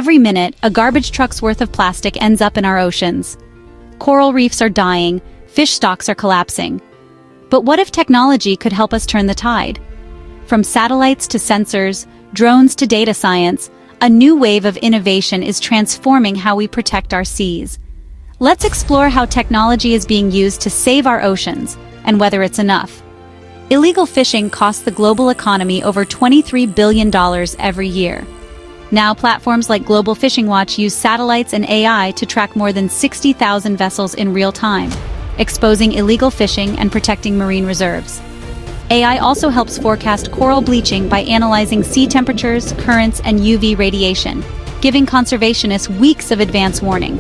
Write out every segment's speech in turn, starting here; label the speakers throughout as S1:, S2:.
S1: Every minute, a garbage truck's worth of plastic ends up in our oceans. Coral reefs are dying, fish stocks are collapsing. But what if technology could help us turn the tide? From satellites to sensors, drones to data science, a new wave of innovation is transforming how we protect our seas. Let's explore how technology is being used to save our oceans, and whether it's enough. Illegal fishing costs the global economy over $23 billion every year. Now, platforms like Global Fishing Watch use satellites and AI to track more than 60,000 vessels in real time, exposing illegal fishing and protecting marine reserves. AI also helps forecast coral bleaching by analyzing sea temperatures, currents, and UV radiation, giving conservationists weeks of advance warning.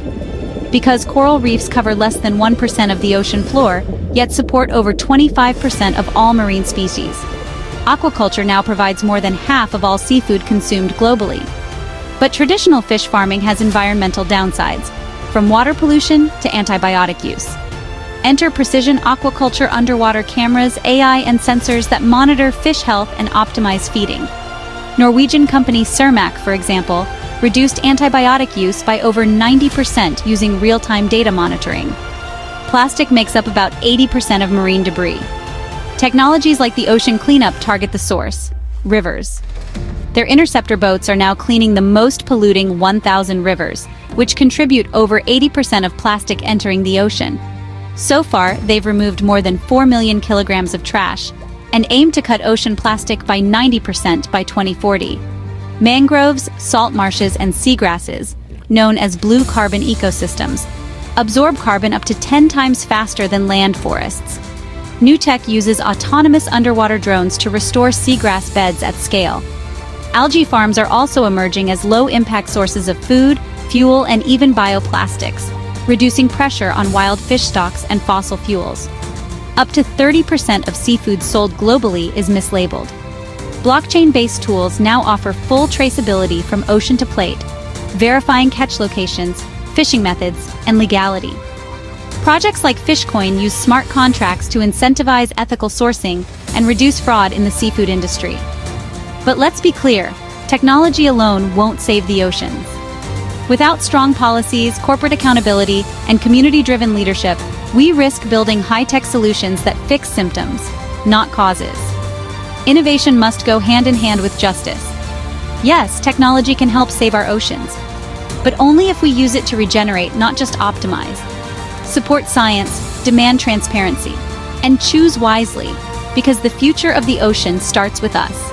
S1: Because coral reefs cover less than 1% of the ocean floor, yet support over 25% of all marine species. Aquaculture now provides more than half of all seafood consumed globally. But traditional fish farming has environmental downsides, from water pollution to antibiotic use. Enter precision aquaculture underwater cameras, AI, and sensors that monitor fish health and optimize feeding. Norwegian company Cermaq, for example, reduced antibiotic use by over 90% using real-time data monitoring. Plastic makes up about 80% of marine debris. Technologies like the ocean cleanup target the source, rivers. Their interceptor boats are now cleaning the most polluting 1,000 rivers, which contribute over 80% of plastic entering the ocean. So far, they've removed more than 4 million kilograms of trash and aim to cut ocean plastic by 90% by 2040. Mangroves, salt marshes, and seagrasses, known as blue carbon ecosystems, absorb carbon up to 10 times faster than land forests. New tech uses autonomous underwater drones to restore seagrass beds at scale. Algae farms are also emerging as low-impact sources of food, fuel, and even bioplastics, reducing pressure on wild fish stocks and fossil fuels. Up to 30% of seafood sold globally is mislabeled. Blockchain-based tools now offer full traceability from ocean to plate, verifying catch locations, fishing methods, and legality. Projects like Fishcoin use smart contracts to incentivize ethical sourcing and reduce fraud in the seafood industry. But let's be clear, technology alone won't save the oceans. Without strong policies, corporate accountability, and community-driven leadership, we risk building high-tech solutions that fix symptoms, not causes. Innovation must go hand in hand with justice. Yes, technology can help save our oceans, but only if we use it to regenerate, not just optimize. Support science, demand transparency, and choose wisely, because the future of the ocean starts with us.